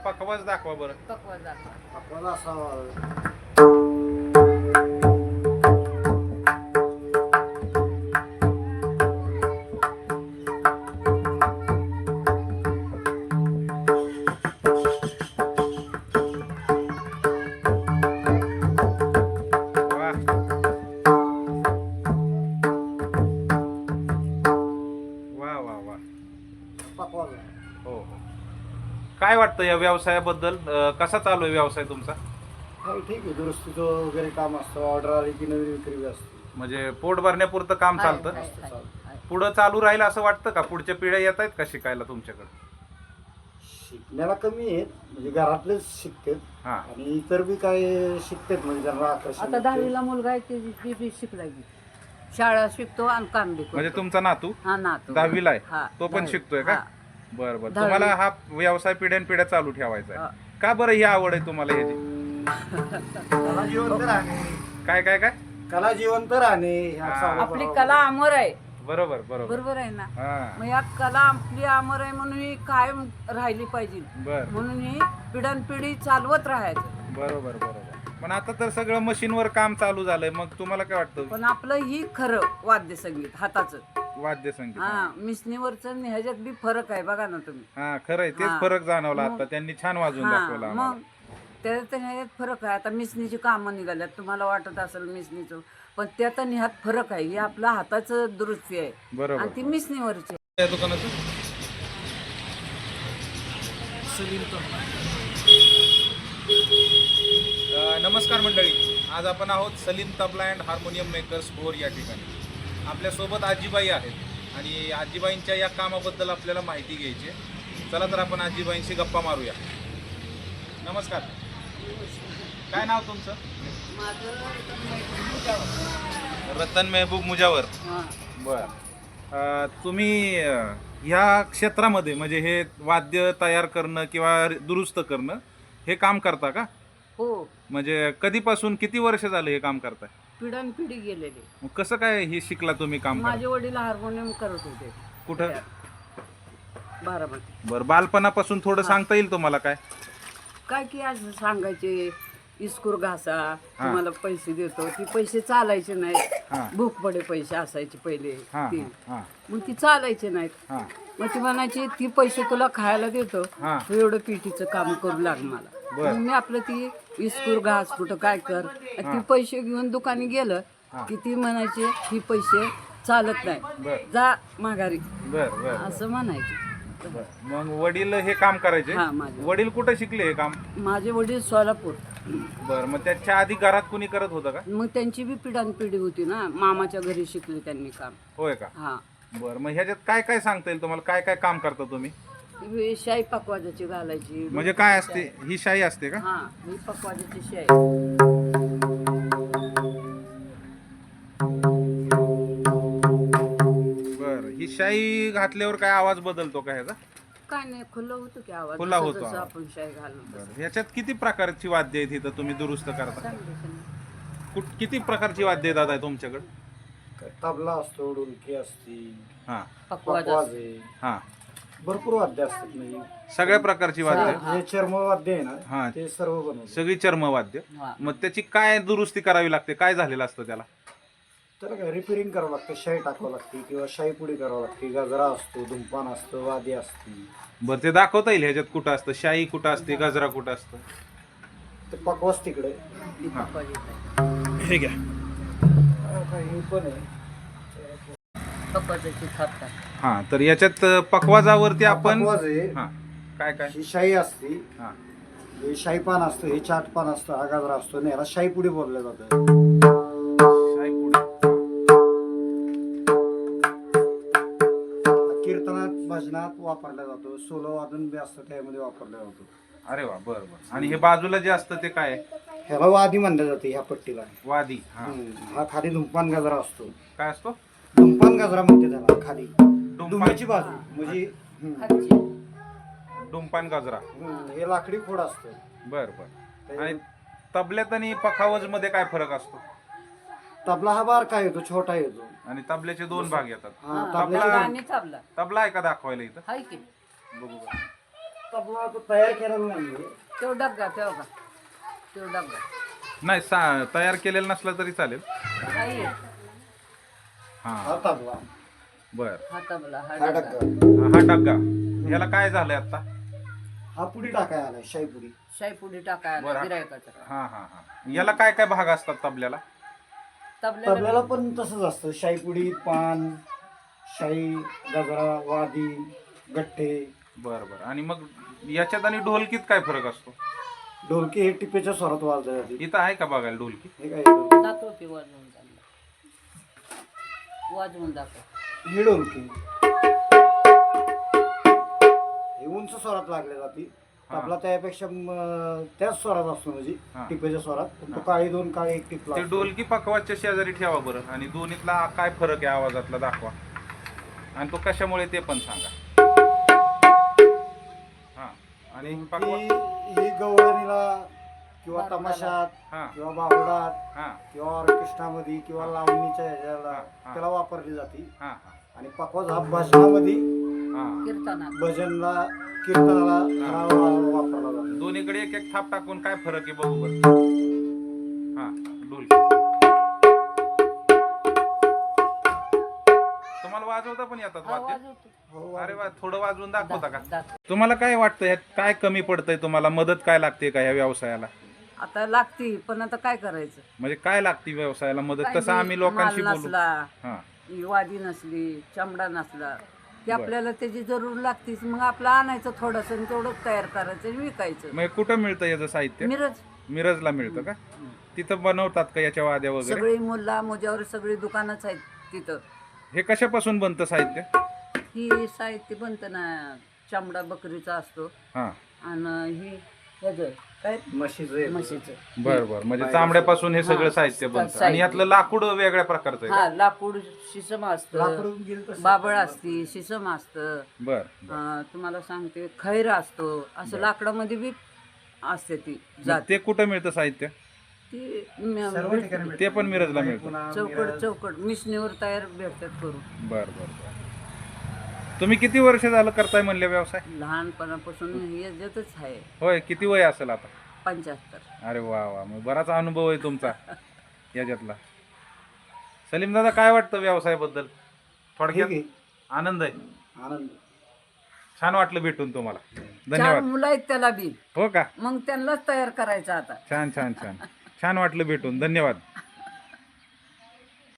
पकवाज दाखवा बरं. पकवाज दाखवा. आपल्याला असावा. वा वा वा वा. पकवाज हो हो. काय वाटतं या व्यवसायाबद्दल? कसा चालू आहे व्यवसाय तुमचा? हो ठीक आहे. दुरुस्तीचं वगैरे काम असतं. ऑर्डर आली की नवीन विक्री असते. म्हणजे पोट भरण्यापुरतं काम चालतं. हाय, हाय, हाय. पुढं चालू राहील असं वाटतं का? पुढच्या पिढ्या येत आहेत का शिकायला तुमच्याकडे? शिकण्याला कमी आहेत, म्हणजे घरातलेच शिकतात हा. आणि इतर बी काय शिकतात, म्हणजे त्यांना आकर्षण आता वाटतं. 10वीला मुलगा आहे ते बी शिकलाय की. शाळा शिकतो आणि काम बी करतो. म्हणजे तुमचा नातू हा ना 10वीला आहे, हा, तो पण 10वी. शिकतोय का? हा. बरं बरं. 10वी. तुम्हाला हा व्यवसाय पिढ्यानपिढ्या चालू ठेवायचा हा. आहे का बरं? ही आवड आहे तुम्हाला ह्याची? कला जिवंत राहणे, काय काय काय? कला जिवंत राहणे ह्या हा. सावळा आपली बरोबर. कला अमर आहे. बरोबर बरोबर. बरोबर आहे ना. हा. मग या कला आपली अमर आहे म्हणून ही कायम राहिली पाहिजे. बर. म्हणून ही पिढ्यानपिढी चालवत राहायचं. बरोबर बरोबर. पण आता तर सगळं मशीनवर काम चालू झालंय, मग तुम्हाला काय वाटतं? पण आपलं ही खरं वाद्य संगीत हाताचं. वाद्य संगीत. हा मिशनीवरचं आणि ह्याच्यात बी फरक आहे बघा ना तुम्ही. हा खरंय, तेच हा. फरक जाणवला मग- आता. त्यांनी छान वाजवून हा दाखवलं आम्हाला. मग त्यात ह्याच्यात फरक आहे. आता मिशनीची कामं निघाल्यात, तुम्हाला वाटत असेल मिशनीचं, पण त्यात आणि ह्यात फरक आहे. हे आपलं हाताचं दुरुस्ती आहे बरोबर. आणि ती मिशनीवरची आहे. या दुकानाचं नमस्कार मंडळी, आज आपण आहोत Salim tabla and harmonium makers Bhor या ठिकाणी. आपल्यासोबत आजीबाई आहेत आणि आजीबाईंच्या या कामाबद्दल आपल्याला माहिती घ्यायची आहे. चला तर आपण आजीबाईंशी गप्पा मारूया. नमस्कार, काय नाव तुमचं? रतन मेहबूब मुजावर. हा. बर. तुम्ही ह्या क्षेत्रामध्ये म्हणजे हे वाद्य तयार करणं किंवा दुरुस्त करणं हे काम करता का? हो, म्हणजे कधीपासून, किती वर्ष झाले हे काम करताय? पिढ्यानपिढी गेलेली. मग कसं काय हे शिकला तुम्ही काम माझे करायला? वडील हार्मोनियम करत होते कुठं? बारामती. बरं, बालपणापासून थोडं हा. सांगता येईल तुम्हाला काय? काय की असं सांगायचे, इस्कूर घासा, हा. तुम्हाला पैसे देतो. ती पैसे चालायचे नाहीत. हां भूक पडे पैसे असायचे पहिले हां ती. हां मग ती चालायचे नाहीत. हां मग ती म्हणायची ती पैसे तुला खायला देतो, हां. तू एवढं पिठीचं काम करू लाग मला. बर. मग मी आपलं ती इस्कूर घास कुठं काय कर, आणि ती पैसे घेऊन दुकानी गेलं की ती म्हणायचे ही पैसे चालत बर. नाही, जा माघारी, बर बर असं म्हणायचे. बर. मग वडील हे काम करायचे? हा, माझे वडील कुठं शिकले हे काम? माझे वडील सोलापूर. बरं, मग त्याच्या आधी घरात कुणी करत होतं का? मग त्यांची बी पिढ्यानपिढी होती ना, मामाच्या घरी शिकले त्यांनी काम. होय का? हा. बरं, मग ह्याच्यात काय काय सांगता येईल तुम्हाला? काय काय काम करता तुम्ही? ही शाई पकवाजाची घालायची. म्हणजे काय असते? ही शाई असते का? हा, ही पकवाजाची शाई. बरं, ही शाई घातल्यावर काय आवाज बदलतो का ह्याचा? काय नाही, खुलं होतं की आवाज, खुला जसं होतो जसं आवाज. आपण शाई घालू तसं. बरं, ह्याच्यात किती प्रकारची वाद्य आहेत इथं तुम्ही दुरुस्त करता? चांगलं किती प्रकारची वाद्य आहेत आता तुमच्याकडे? तबला असतो, ढोलकी असते, हां पकवाज पकवाज असतं. आहे, हां. भरपूर वाद्य असतात. म्हणजे सगळ्या प्रकारची वाद्य? जे चर्मवाद्य आहे हा. ना, ते सर्व बनवतात. सगळी चर्मवाद्य. हा. मग त्याची काय दुरुस्ती करावी लागते? काय झालेलं असतं त्याला? त्याला काय रिपेअरिंग करावं लागतं, शाई टाकावं लागते किंवा शाई पुडी करावं लागते, गजरा असतो, धुंपान असतं, वादी असते. बरं, ते दाखवता येईल ह्याच्यात कुठं असतं? शाई कुठं असते, गजरा कुठं असतं? ते पकवाज तिकडे. ही पकवाज येत आहे. हे घ्या. हे पण आहे. पकवाजाची थापतात. हां, तर याच्यात पकवाजावरती आपण पकवाज आहे, हां काय काय? ही शाई असते, हां हे शाई पान असतं, हे चाट पान असतं, हा गजरा असतो, आणि याला शाई पुडी बोललं जातं. शाई पुडी. कीर्तनात, भजनात वापरला जातो, सोलो वादन बी असतं त्यामध्ये वापरला जातो. अरे वा, बरं बरं. आणि हे बाजूला जे असतं ते काय आहे? ह्याला वादी म्हणलं जाते ह्या पट्टीला. वादी. हां. हा खाली धुंपान गजरा असतो, काय असतो? धुंपान गजरा म्हणते त्याला. खाली डुंबाची बाजू म्हणजे खालची. डुंपान गजरा. हे लाकडी खोड असतं. बरं बरं. आणि तबल्यात आणि पखावज मध्ये काय फरक असतो? तबला हा बारका येतो, छोटा येतो. आणि तबल्याचे दोन भाग येतात. हा, हा, तबला तबला आणि तबला. तबला आहे का दाखवायला इथं? हाय की. बघू बघू. तबला तो तयार केलेला नाही तो डग्गा तेव्हा तो डग्गा नाही तयार केलेला नसला तरी चालेल. आहे. हा हा तबला बर. हा तबला हा हा डग्गा डग्गा हा डग्गा याला काय झालंय आता? हा पुडी टाकाय आलाय शाई पुडी. शाईपुडी टाकायला बरं. गिरायकाचा हा हा हा याला काय काय भाग असतात तबल्याला? तबल्याला तबल्याला पण तसंच असतं शाई पुडी, पान, शाई, गजरा, वादी, गठ्ठे. बर बर. आणि मग याच्यात आणि ढोलकीत काय फरक असतो? ढोलकी हे टिपेच्या स्वरात वाजवली जाते. इथं आहे का बघायला ढोलकी? हे काय ढोलकी? दाखवते वाजवून वाजवून दाखव. ही ढोलकी हे उंच स्वरात लागले जाते. हा. तबला त्यापेक्षा त्याच स्वरात असतो म्हणजे हा. टिपेच्या स्वरात. तो हा. काळी दोन काळी एक टिपला ते असतो. ढोलकी पकवाच्या शेजारी ठेवा बरं आणि दोन्हीतला काय फरक आहे आवाजातला दाखवा आणि तो कशामुळे ते पण सांगा. हा आणि पकवा. ही गवळणीला किंवा बागडाला. तमाशात हा किंवा बाहुडात हा किंवा ऑर्केस्ट्रामध्ये किंवा लावणीच्या ह्याच्याला हा. त्याला वापरली जाते. हा हा आणि पकवाज हा भजनामध्ये हा. कीर्तनात भजनला कीर्तनाला हा वापरला जातो. दोन्हीकडे एक एक थाप टाकून काय फरक आहे बघू बरं. हा ढोलकी तुम्हाला वाजवता पण येतात हा वाद्य? वाजवतो. हो, अरे वा, थोडं वाजवून दाखवता का? दाखव. तुम्हाला काय वाटतं ह्यात काय कमी पडतंय? तुम्हाला मदत काय लागते का ह्या व्यवसायाला? आता लागती पण आता काय करायचं? म्हणजे काय लागते व्यवसायाला मदत? काही तसं आम्ही लोकांशी माल बोलू. नसला, हा वादी नसली, चमडा नसला की बरं. आपल्याला त्याची जरूर लागतीच. मग आपलं आणायचं थोडंसं आणि तेवढंच तयार करायचं आणि विकायचं. मग कुठं मिळतं याचं साहित्य? मिरज मिरजला मिळतं का? तिथं बनवतात का याच्या वाद्या वगैरे? सगळी मुल्ला मुजावर सगळी दुकानच आहेत तिथं. हे कशापासून बनतं साहित्य? ही साहित्य बनतं ना, चमडा बकरीचा असतो हा आणि ही ह्याचं काय म्हशीचं म्हशीचं. बर बर. म्हणजे चामड्यापासून हे सगळं हा, साहित्य बनतं. साहित्य. आणि यातलं लाकूड वेगळ्या प्रकारचं आहे हा लाकूड शिसम असतं, लाकडून गेलं तसं. बाबळ असती, शिसम असतं, का? बर. तुम्हाला सांगते खैर असतो. असं लाकडामध्ये बी असते ती मग जात. ते कुठं मिळतं साहित्य? ती सर्व ठिकाणी मिळतं. ते पण मिरजला मिळतं. पुन्हा चौकट मिरज. चौकट मिशनीवर तयार भेटतात करून. बर बर बर. तुम्ही किती वर्ष झालं करताय म्हणले व्यवसाय? लहानपणापासून याच्यातच आहे. होय, किती वय असेल आता? 75. अरे वा वा, मग बराच अनुभव आहे तुमचा याच्यातला. सलीम दादा, काय वाटतं व्यवसायाबद्दल? ठीक थोडक्यात आहे. आनंद आहे. आनंद. छान वाटलं भेटून तुम्हाला. 4 धन्यवाद. मुलं आहेत त्याला बी, हो का? मग त्यांनाच तयार करायचं आता. छान छान छान. छान वाटलं भेटून. धन्यवाद.